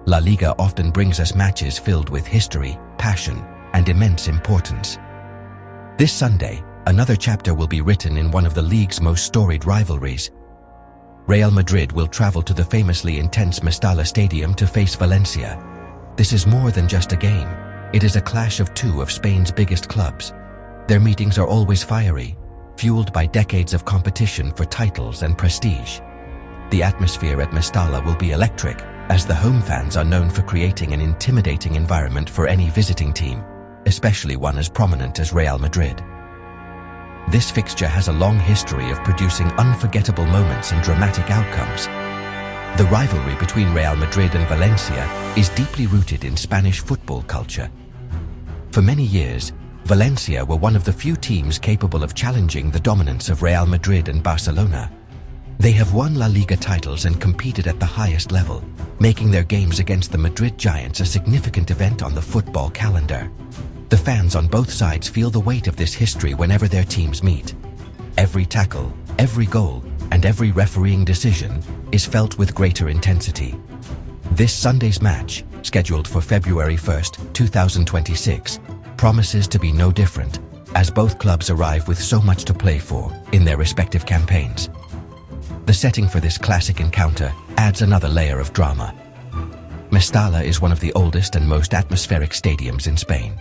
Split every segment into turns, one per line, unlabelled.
La Liga often brings us matches filled with history, passion, and immense importance. This Sunday, another chapter will be written in one of the league's most storied rivalries. Real Madrid will travel to the famously intense Mestalla Stadium to face Valencia. This is more than just a game. It is a clash of two of Spain's biggest clubs. Their meetings are always fiery, fueled by decades of competition for titles and prestige. The atmosphere at Mestalla will be electric, as the home fans are known for creating an intimidating environment for any visiting team, especially one as prominent as Real Madrid. This fixture has a long history of producing unforgettable moments and dramatic outcomes. The rivalry between Real Madrid and Valencia is deeply rooted in Spanish football culture. For many years, Valencia were one of the few teams capable of challenging the dominance of Real Madrid and Barcelona. They have won La Liga titles and competed at the highest level, making their games against the Madrid Giants a significant event on the football calendar. The fans on both sides feel the weight of this history whenever their teams meet. Every tackle, every goal, and every refereeing decision is felt with greater intensity. This Sunday's match, scheduled for February 1st, 2026, promises to be no different, as both clubs arrive with so much to play for in their respective campaigns. The setting for this classic encounter adds another layer of drama. Mestalla is one of the oldest and most atmospheric stadiums in Spain.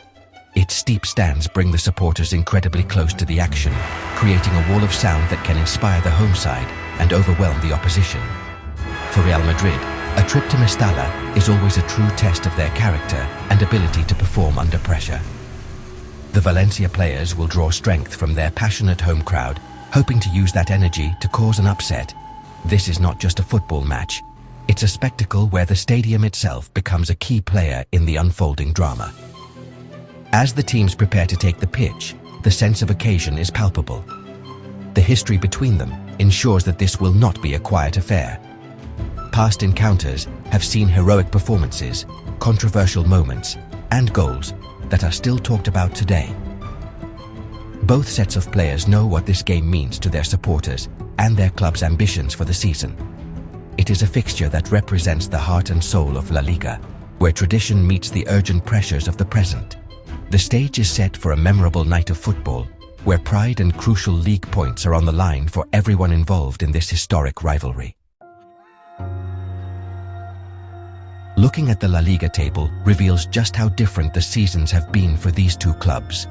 Its steep stands bring the supporters incredibly close to the action, creating a wall of sound that can inspire the home side and overwhelm the opposition. For Real Madrid, a trip to Mestalla is always a true test of their character and ability to perform under pressure. The Valencia players will draw strength from their passionate home crowd, hoping to use that energy to cause an upset. This is not just a football match, it's a spectacle where the stadium itself becomes a key player in the unfolding drama. As the teams prepare to take the pitch, the sense of occasion is palpable. The history between them ensures that this will not be a quiet affair. Past encounters have seen heroic performances, controversial moments, and goals that are still talked about today. Both sets of players know what this game means to their supporters and their club's ambitions for the season. It is a fixture that represents the heart and soul of La Liga, where tradition meets the urgent pressures of the present. The stage is set for a memorable night of football, where pride and crucial league points are on the line for everyone involved in this historic rivalry. Looking at the La Liga table reveals just how different the seasons have been for these two clubs.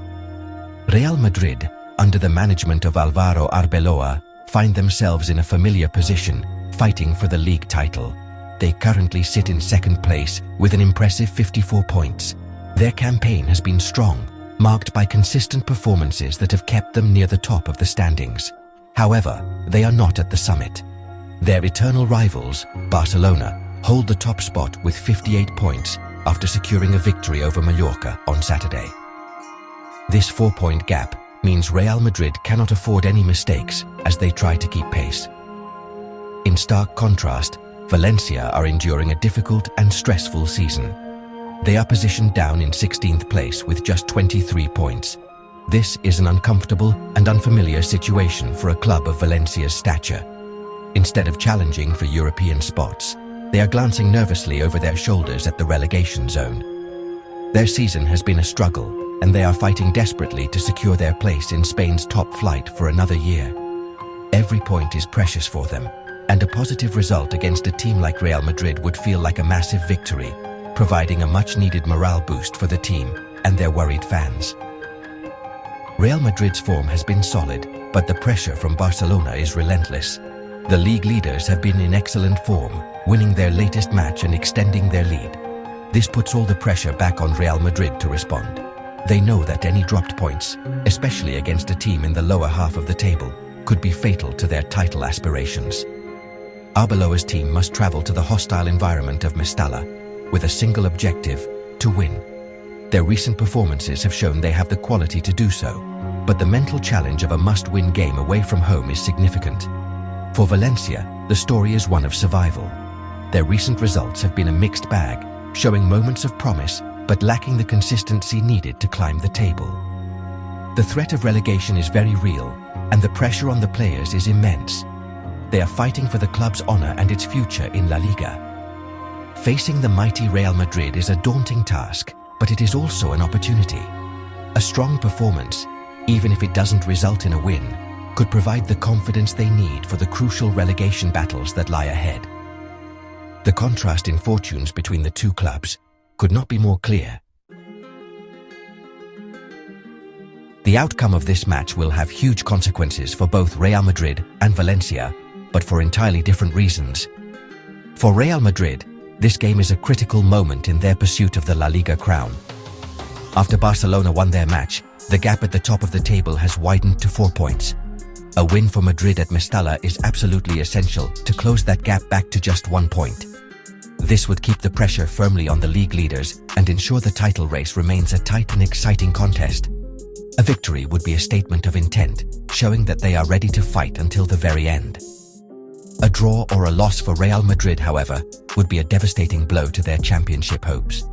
Real Madrid, under the management of Álvaro Arbeloa, find themselves in a familiar position, fighting for the league title. They currently sit in second place with an impressive 54 points. Their campaign has been strong, marked by consistent performances that have kept them near the top of the standings. However, they are not at the summit. Their eternal rivals, Barcelona, hold the top spot with 58 points after securing a victory over Mallorca on Saturday. This 4-point gap means Real Madrid cannot afford any mistakes as they try to keep pace. In stark contrast, Valencia are enduring a difficult and stressful season. They are positioned down in 16th place with just 23 points. This is an uncomfortable and unfamiliar situation for a club of Valencia's stature. Instead of challenging for European spots, they are glancing nervously over their shoulders at the relegation zone. Their season has been a struggle, and they are fighting desperately to secure their place in Spain's top flight for another year. Every point is precious for them, and a positive result against a team like Real Madrid would feel like a massive victory, providing a much-needed morale boost for the team and their worried fans. Real Madrid's form has been solid, but the pressure from Barcelona is relentless. The league leaders have been in excellent form, winning their latest match and extending their lead. This puts all the pressure back on Real Madrid to respond. They know that any dropped points, especially against a team in the lower half of the table, could be fatal to their title aspirations. Arbeloa's team must travel to the hostile environment of Mestalla with a single objective: to win. Their recent performances have shown they have the quality to do so, but the mental challenge of a must-win game away from home is significant. For Valencia, the story is one of survival. Their recent results have been a mixed bag, showing moments of promise but lacking the consistency needed to climb the table. The threat of relegation is very real, and the pressure on the players is immense. They are fighting for the club's honor and its future in La Liga. Facing the mighty Real Madrid is a daunting task, but it is also an opportunity. A strong performance, even if it doesn't result in a win, could provide the confidence they need for the crucial relegation battles that lie ahead. The contrast in fortunes between the two clubs could not be more clear. The outcome of this match will have huge consequences for both Real Madrid and Valencia, but for entirely different reasons. For Real Madrid, this game is a critical moment in their pursuit of the La Liga crown. After Barcelona won their match, the gap at the top of the table has widened to 4 points. A win for Madrid at Mestalla is absolutely essential to close that gap back to just 1 point. This would keep the pressure firmly on the league leaders and ensure the title race remains a tight and exciting contest. A victory would be a statement of intent, showing that they are ready to fight until the very end. A draw or a loss for Real Madrid, however, would be a devastating blow to their championship hopes.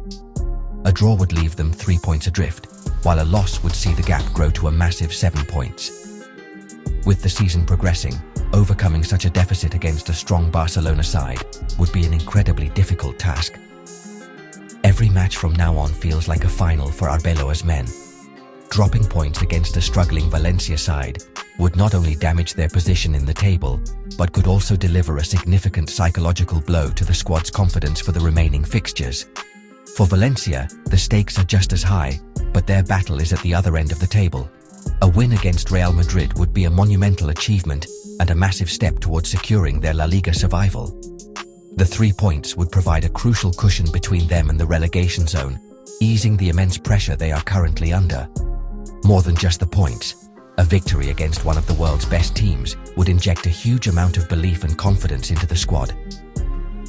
A draw would leave them 3 points adrift, while a loss would see the gap grow to a massive 7 points. With the season progressing, overcoming such a deficit against a strong Barcelona side would be an incredibly difficult task. Every match from now on feels like a final for Arbeloa's men. Dropping points against a struggling Valencia side would not only damage their position in the table, but could also deliver a significant psychological blow to the squad's confidence for the remaining fixtures. For Valencia, the stakes are just as high, but their battle is at the other end of the table. A win against Real Madrid would be a monumental achievement and a massive step towards securing their La Liga survival. The 3 points would provide a crucial cushion between them and the relegation zone, easing the immense pressure they are currently under. More than just the points, a victory against one of the world's best teams would inject a huge amount of belief and confidence into the squad.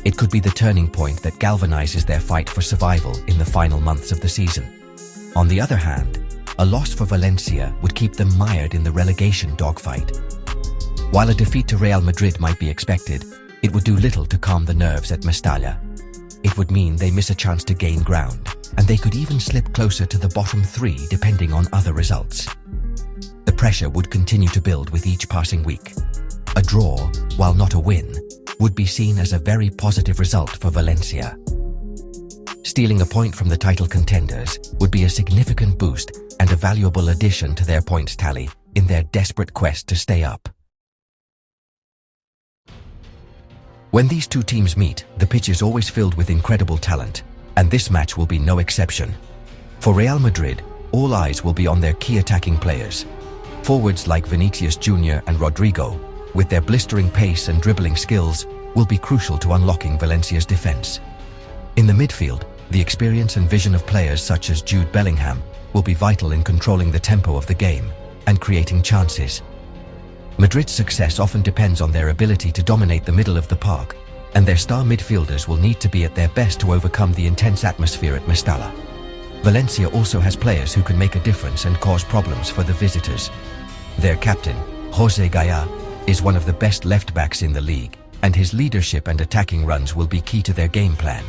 It could be the turning point that galvanizes their fight for survival in the final months of the season. On the other hand, a loss for Valencia would keep them mired in the relegation dogfight. While a defeat to Real Madrid might be expected, it would do little to calm the nerves at Mestalla. It would mean they miss a chance to gain ground, and they could even slip closer to the bottom 3 depending on other results. The pressure would continue to build with each passing week. A draw, while not a win, would be seen as a very positive result for Valencia. Stealing a point from the title contenders would be a significant boost and a valuable addition to their points tally in their desperate quest to stay up. When these two teams meet, the pitch is always filled with incredible talent, and this match will be no exception. For Real Madrid, all eyes will be on their key attacking players. Forwards like Vinicius Jr and Rodrigo, with their blistering pace and dribbling skills, will be crucial to unlocking Valencia's defense. In the midfield, the experience and vision of players such as Jude Bellingham will be vital in controlling the tempo of the game and creating chances. Madrid's success often depends on their ability to dominate the middle of the park, and their star midfielders will need to be at their best to overcome the intense atmosphere at Mestalla. Valencia also has players who can make a difference and cause problems for the visitors. Their captain, Jose Gaya, is one of the best left-backs in the league, and his leadership and attacking runs will be key to their game plan.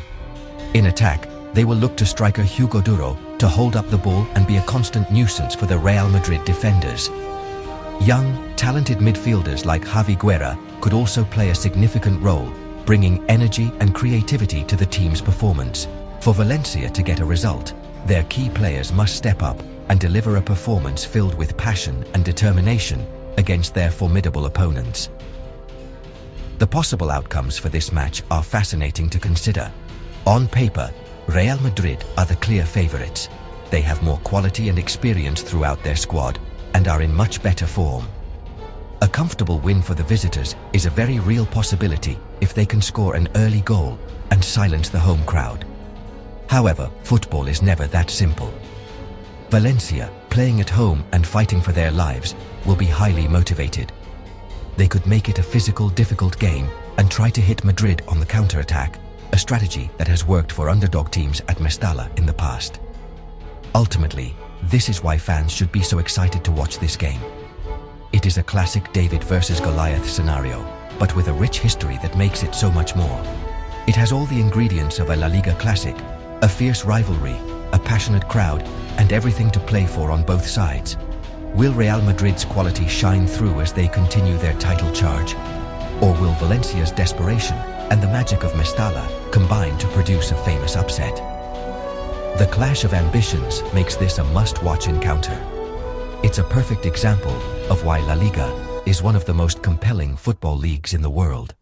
In attack, they will look to striker Hugo Duro to hold up the ball and be a constant nuisance for the Real Madrid defenders. Young, talented midfielders like Javi Guerra could also play a significant role, bringing energy and creativity to the team's performance. For Valencia to get a result, their key players must step up and deliver a performance filled with passion and determination against their formidable opponents. The possible outcomes for this match are fascinating to consider. On paper, Real Madrid are the clear favourites. They have more quality and experience throughout their squad and are in much better form. A comfortable win for the visitors is a very real possibility if they can score an early goal and silence the home crowd. However, football is never that simple. Valencia, playing at home and fighting for their lives, will be highly motivated. They could make it a physical, difficult game and try to hit Madrid on the counter-attack, a strategy that has worked for underdog teams at Mestalla in the past. Ultimately, this is why fans should be so excited to watch this game. It is a classic David versus Goliath scenario, but with a rich history that makes it so much more. It has all the ingredients of a La Liga classic, a fierce rivalry, a passionate crowd, and everything to play for on both sides. Will Real Madrid's quality shine through as they continue their title charge? Or will Valencia's desperation and the magic of Mestalla combine to produce a famous upset. The clash of ambitions makes this a must-watch encounter. It's a perfect example of why La Liga is one of the most compelling football leagues in the world.